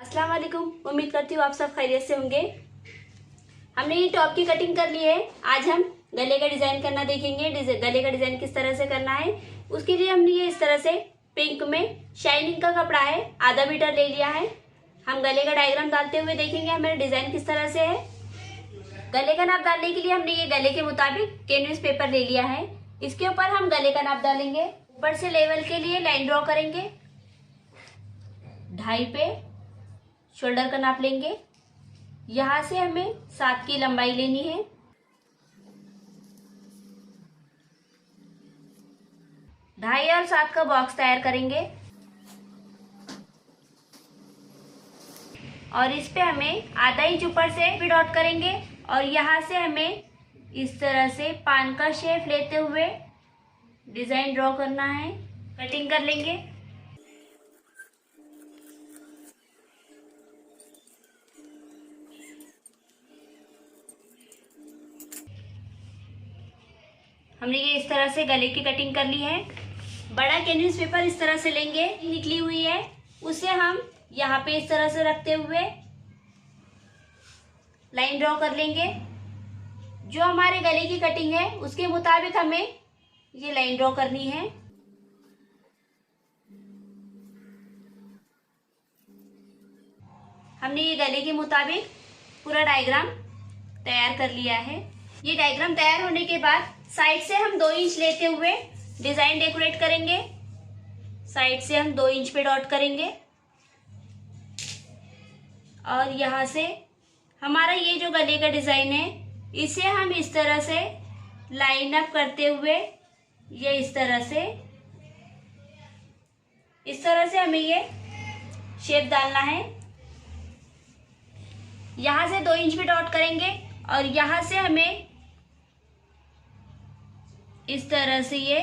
अस्सलाम वालेकुम। उम्मीद करती हूँ आप सब खैरियत से होंगे। हमने ये टॉप की कटिंग कर ली है। आज हम गले का डिजाइन करना देखेंगे। गले का डिजाइन किस तरह से करना है उसके लिए हमने ये इस तरह से पिंक में शाइनिंग का कपड़ा है, आधा मीटर ले लिया है। हम गले का डायग्राम डालते हुए देखेंगे हमारा डिजाइन किस तरह से है। गले का नाप डालने के लिए हमने ये गले के मुताबिक कैनवस पेपर ले लिया है। इसके ऊपर हम गले का नाप डालेंगे। ऊपर से लेवल के लिए लाइन ड्रॉ करेंगे। 2.5 पे शोल्डर का नाप लेंगे। यहाँ से हमें 7 की लंबाई लेनी है। ढाई और 7 का बॉक्स तैयार करेंगे और इस पे हमें आधा इंच ऊपर से भी डॉट करेंगे और यहाँ से हमें इस तरह से पान का शेप लेते हुए डिजाइन ड्रॉ करना है। कटिंग कर लेंगे। हमने ये इस तरह से गले की कटिंग कर ली है। बड़ा कैनवस पेपर इस तरह से लेंगे, निकली हुई है उसे हम यहाँ पे इस तरह से रखते हुए लाइन ड्रॉ कर लेंगे। जो हमारे गले की कटिंग है उसके मुताबिक हमें ये लाइन ड्रॉ करनी है। हमने ये गले के मुताबिक पूरा डायग्राम तैयार कर लिया है। ये डायग्राम तैयार होने के बाद साइड से हम 2 इंच लेते हुए डिजाइन डेकोरेट करेंगे। साइड से हम 2 इंच पे डॉट करेंगे और यहाँ से हमारा ये जो गले का डिजाइन है इसे हम इस तरह से लाइन अप करते हुए ये इस तरह से हमें ये शेप डालना है। यहाँ से 2 इंच पे डॉट करेंगे और यहाँ से हमें इस तरह से ये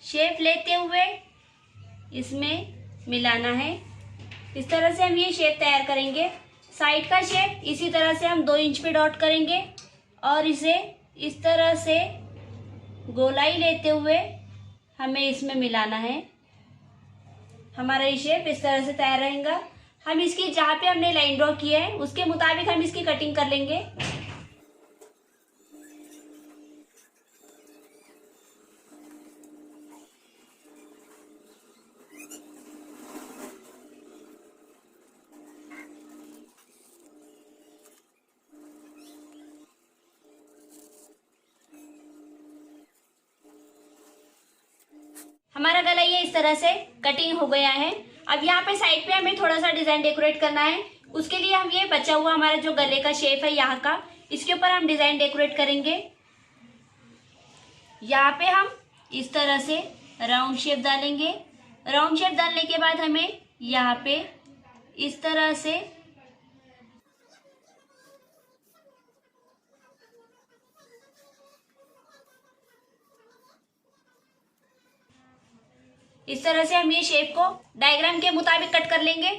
शेप लेते हुए इसमें मिलाना है। इस तरह से हम ये शेप तैयार करेंगे। साइड का शेप इसी तरह से हम 2 इंच पे डॉट करेंगे और इसे इस तरह से गोलाई लेते हुए हमें इसमें मिलाना है। हमारा ये शेप इस तरह से तैयार रहेगा। हम इसकी जहाँ पे हमने लाइन ड्रॉ की है उसके मुताबिक हम इसकी कटिंग कर लेंगे। हमारा गला ये इस तरह से कटिंग हो गया है। अब यहाँ पे साइड पे हमें थोड़ा सा डिजाइन डेकोरेट करना है। उसके लिए हम ये बचा हुआ हमारा जो गले का शेप है यहाँ का, इसके ऊपर हम डिजाइन डेकोरेट करेंगे। यहाँ पे हम इस तरह से राउंड शेप डालेंगे। राउंड शेप डालने के बाद हमें यहाँ पे इस तरह से हम ये शेप को डायग्राम के मुताबिक कट कर लेंगे।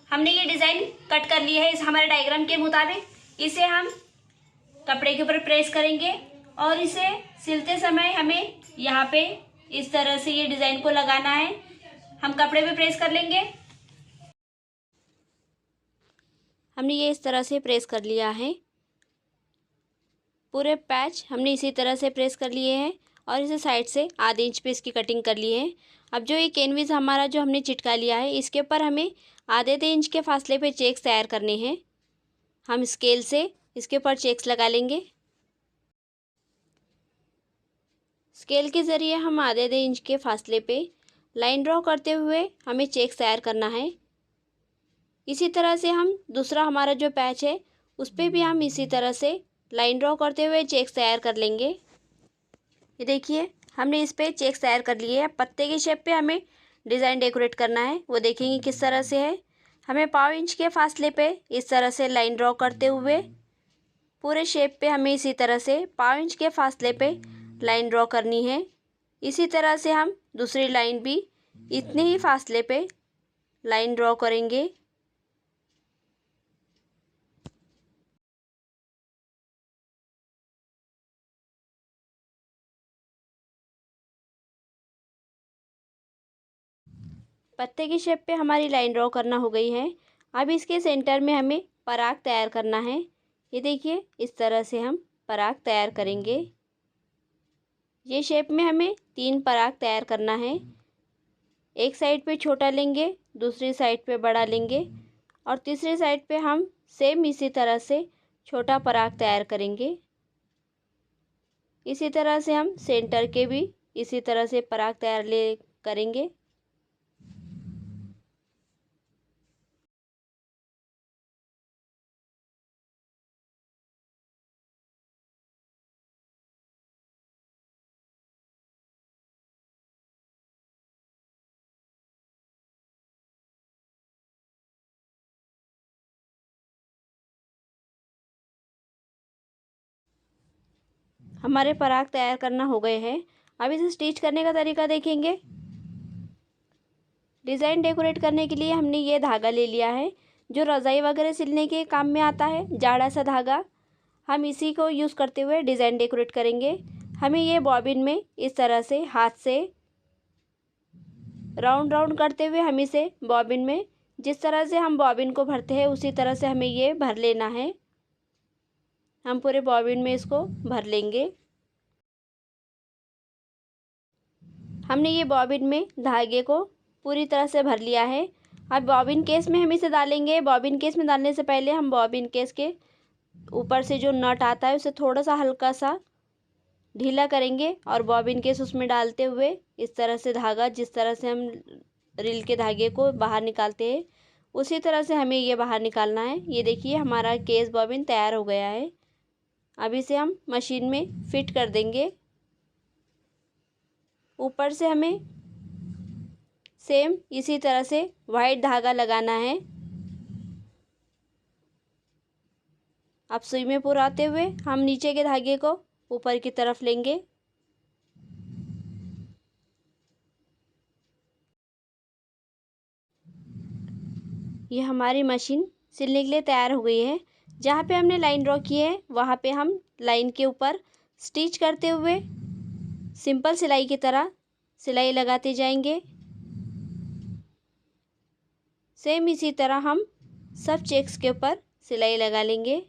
हमने ये डिजाइन कट कर ली है इस हमारे डायग्राम के मुताबिक। इसे हम कपड़े के ऊपर प्रेस करेंगे और इसे सिलते समय हमें यहाँ पे इस तरह से ये डिजाइन को लगाना है। हम कपड़े पे प्रेस कर लेंगे। हमने ये इस तरह से प्रेस कर लिया है। पूरे पैच हमने इसी तरह से प्रेस कर लिए हैं और इसे साइड से आधे इंच पे इसकी कटिंग कर ली है। अब जो ये कैनवस हमारा जो हमने चिटका लिया है इसके ऊपर हमें आधे इंच के फासले पे चेक्स तैयार करने हैं। हम स्केल से इसके ऊपर चेक्स लगा लेंगे। स्केल के ज़रिए हम आधे इंच के फासले पे लाइन ड्रॉ करते हुए हमें चेक्स तैयार करना है। इसी तरह से हम दूसरा हमारा जो पैच है उस पर भी हम इसी तरह से लाइन ड्रॉ करते हुए चेक्स तैयार कर लेंगे। ये देखिए हमने इस पे चेक्स तैयार कर लिए हैं। पत्ते के शेप पे हमें डिज़ाइन डेकोरेट करना है, वो देखेंगे किस तरह से है। हमें 1/4 इंच के फासले पे इस तरह से लाइन ड्रॉ करते हुए पूरे शेप पे हमें इसी तरह से 1/4 इंच के फासले पे लाइन ड्रॉ करनी है। इसी तरह से हम दूसरी लाइन भी इतने ही फासले पे लाइन ड्रॉ करेंगे। पत्ते की शेप पे हमारी लाइन ड्रॉ करना हो गई है। अब इसके सेंटर में हमें पराग तैयार करना है। ये देखिए, इस तरह से हम पराग तैयार करेंगे। ये शेप में हमें 3 पराग तैयार करना है। एक साइड पे छोटा लेंगे, दूसरी साइड पे बड़ा लेंगे और तीसरी साइड पे हम सेम इसी तरह से छोटा पराग तैयार करेंगे। इसी तरह से हम सेंटर के भी इसी तरह से पराग तैयार करेंगे। हमारे पराग तैयार करना हो गए हैं। अब इसे स्टिच करने का तरीका देखेंगे। डिज़ाइन डेकोरेट करने के लिए हमने ये धागा ले लिया है जो रज़ाई वगैरह सिलने के काम में आता है, जाड़ा सा धागा। हम इसी को यूज़ करते हुए डिज़ाइन डेकोरेट करेंगे। हमें ये बॉबिन में इस तरह से हाथ से राउंड राउंड करते हुए हम इसे बॉबिन में, जिस तरह से हम बॉबिन को भरते हैं उसी तरह से हमें ये भर लेना है। हम पूरे बॉबिन में इसको भर लेंगे। हमने ये बॉबिन में धागे को पूरी तरह से भर लिया है। अब बॉबिन केस में हम इसे डालेंगे। बॉबिन केस में डालने से पहले हम बॉबिन केस के ऊपर से जो नट आता है उसे थोड़ा सा हल्का सा ढीला करेंगे और बॉबिन केस उसमें डालते हुए इस तरह से धागा, जिस तरह से हम रील के धागे को बाहर निकालते हैं उसी तरह से हमें ये बाहर निकालना है। ये देखिए, हमारा केस बॉबिन तैयार हो गया है। अब इसे हम मशीन में फिट कर देंगे। ऊपर से हमें सेम इसी तरह से वाइट धागा लगाना है। अब सुई में पुराते हुए हम नीचे के धागे को ऊपर की तरफ लेंगे। ये हमारी मशीन सिलने के लिए तैयार हो गई है। जहाँ पे हमने लाइन ड्रॉ की है वहाँ पे हम लाइन के ऊपर स्टिच करते हुए सिंपल सिलाई की तरह सिलाई लगाते जाएंगे। सेम इसी तरह हम सब चेक्स के ऊपर सिलाई लगा लेंगे।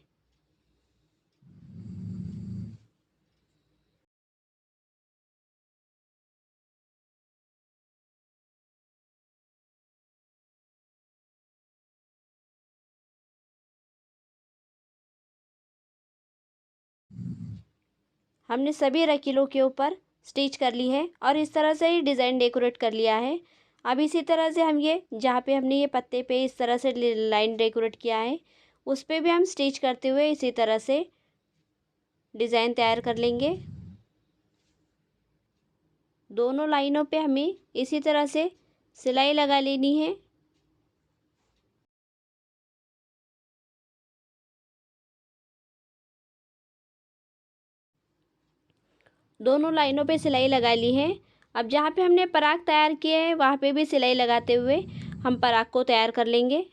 हमने सभी रकीलों के ऊपर स्टिच कर ली है और इस तरह से ही डिज़ाइन डेकोरेट कर लिया है। अब इसी तरह से हम ये जहाँ पे हमने ये पत्ते पे इस तरह से लाइन डेकोरेट किया है उस पे भी हम स्टिच करते हुए इसी तरह से डिज़ाइन तैयार कर लेंगे। दोनों लाइनों पे हमें इसी तरह से सिलाई लगा लेनी है। दोनों लाइनों पे सिलाई लगा ली है। अब जहाँ पे हमने पराग तैयार किए हैं वहाँ पे भी सिलाई लगाते हुए हम पराग को तैयार कर लेंगे।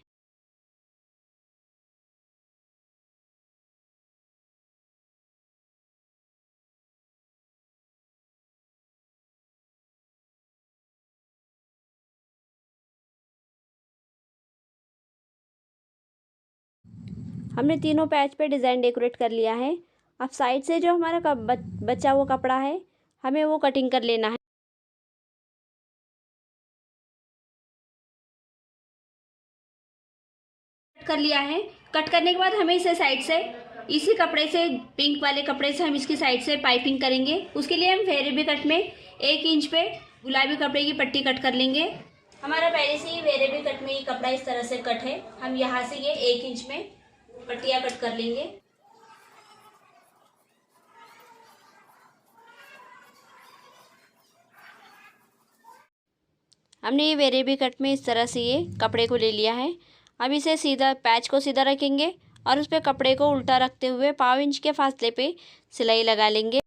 हमने तीनों पैच पे डिज़ाइन डेकोरेट कर लिया है। अब साइड से जो हमारा बचा हुआ कपड़ा है हमें वो कटिंग कर लेना है। कट कर लिया है। कट करने के बाद हमें इसे साइड से इसी कपड़े से, पिंक वाले कपड़े से हम इसकी साइड से पाइपिंग करेंगे। उसके लिए हम वेरेबी कट में 1 इंच पे गुलाबी कपड़े की पट्टी कट कर लेंगे। हमारा पहले से ही वेरेबी कट में ये कपड़ा इस तरह से कट है। हम यहाँ से ये 1 इंच में पट्टियाँ कट कर लेंगे। हमने ये वेरेबी कट में इस तरह से ये कपड़े को ले लिया है। अब इसे सीधा पैच को सीधा रखेंगे और उस पर कपड़े को उल्टा रखते हुए 1/4 इंच के फासले पे सिलाई लगा लेंगे।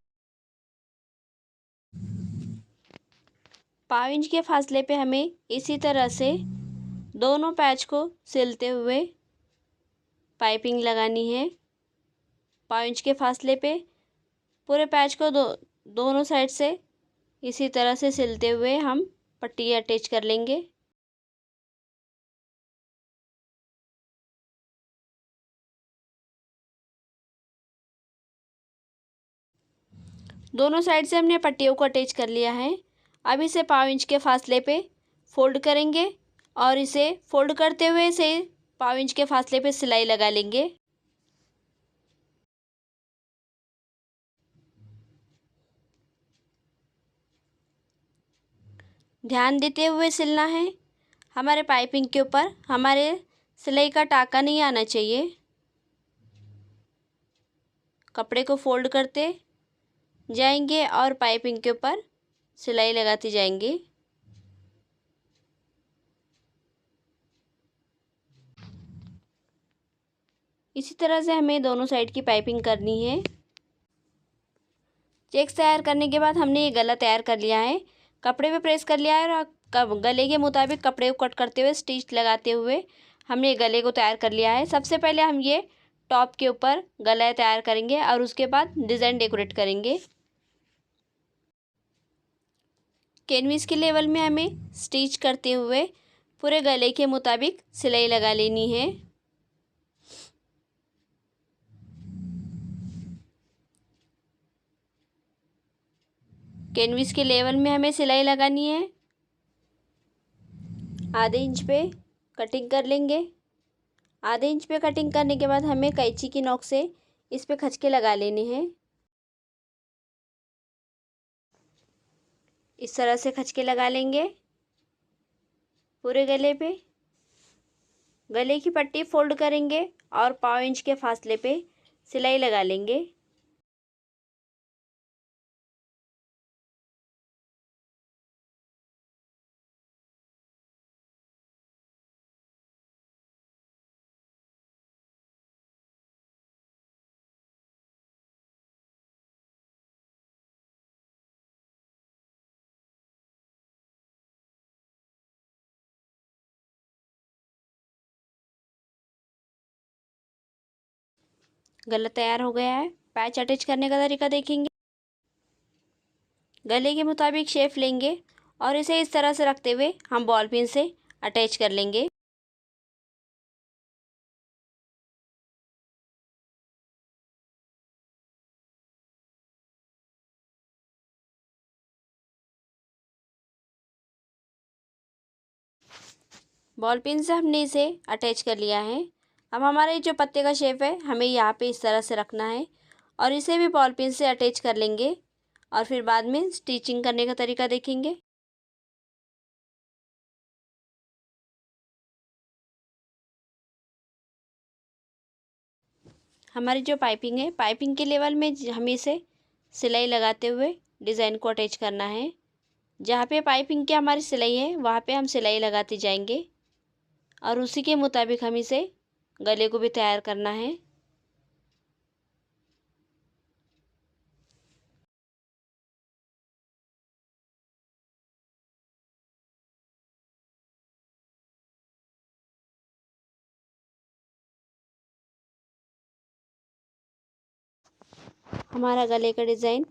1/4 इंच के फासले पे हमें इसी तरह से दोनों पैच को सिलते हुए पाइपिंग लगानी है। 1/4 इंच के फासले पे पूरे पैच को दोनों साइड से इसी तरह से सिलते हुए हम पट्टी अटैच कर लेंगे। दोनों साइड से हमने पट्टियों को अटैच कर लिया है। अब इसे 1/2 इंच के फासले पे फोल्ड करेंगे और इसे फोल्ड करते हुए इसे 1/2 इंच के फासले पे सिलाई लगा लेंगे। ध्यान देते हुए सिलना है। हमारे पाइपिंग के ऊपर हमारे सिलाई का टाका नहीं आना चाहिए। कपड़े को फोल्ड करते जाएंगे और पाइपिंग के ऊपर सिलाई लगाते जाएंगे। इसी तरह से हमें दोनों साइड की पाइपिंग करनी है। चेक्स तैयार करने के बाद हमने ये गला तैयार कर लिया है। कपड़े पे प्रेस कर लिया है और गले के मुताबिक कपड़े को कट करते हुए स्टिच लगाते हुए हमने गले को तैयार कर लिया है। सबसे पहले हम ये टॉप के ऊपर गला तैयार करेंगे और उसके बाद डिज़ाइन डेकोरेट करेंगे। कैनविस के लेवल में हमें स्टिच करते हुए पूरे गले के मुताबिक सिलाई लगा लेनी है। कैनविस के लेवल में हमें सिलाई लगानी है। आधे इंच पे कटिंग कर लेंगे। आधे इंच पे कटिंग करने के बाद हमें कैंची की नोक से इस पे खचके लगा लेने हैं। इस तरह से खचके लगा लेंगे पूरे गले पे। गले की पट्टी फोल्ड करेंगे और 1/2 इंच के फासले पे सिलाई लगा लेंगे। गला तैयार हो गया है। पैच अटैच करने का तरीका देखेंगे। गले के मुताबिक शेप लेंगे और इसे इस तरह से रखते हुए हम बॉल पिन से अटैच कर लेंगे। बॉल पिन से हमने इसे अटैच कर लिया है। अब हमारे जो पत्ते का शेप है हमें यहाँ पे इस तरह से रखना है और इसे भी बॉल पिन से अटैच कर लेंगे और फिर बाद में स्टिचिंग करने का तरीका देखेंगे। हमारी जो पाइपिंग है, पाइपिंग के लेवल में हमें इसे सिलाई लगाते हुए डिज़ाइन को अटैच करना है। जहाँ पे पाइपिंग की हमारी सिलाई है वहाँ पे हम सिलाई लगाते जाएंगे और उसी के मुताबिक हम इसे गले को भी तैयार करना है। हमारा गले का डिज़ाइन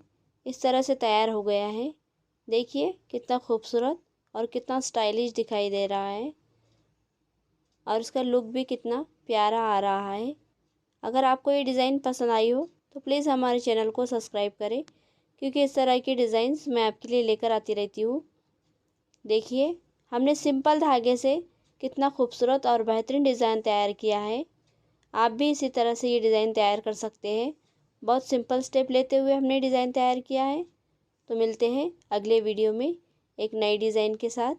इस तरह से तैयार हो गया है। देखिए कितना खूबसूरत और कितना स्टाइलिश दिखाई दे रहा है और इसका लुक भी कितना प्यारा आ रहा है। अगर आपको ये डिज़ाइन पसंद आई हो तो प्लीज़ हमारे चैनल को सब्सक्राइब करें, क्योंकि इस तरह की डिज़ाइंस मैं आपके लिए लेकर आती रहती हूँ। देखिए हमने सिंपल धागे से कितना खूबसूरत और बेहतरीन डिज़ाइन तैयार किया है। आप भी इसी तरह से ये डिज़ाइन तैयार कर सकते हैं। बहुत सिंपल स्टेप लेते हुए हमने डिज़ाइन तैयार किया है। तो मिलते हैं अगले वीडियो में एक नई डिज़ाइन के साथ।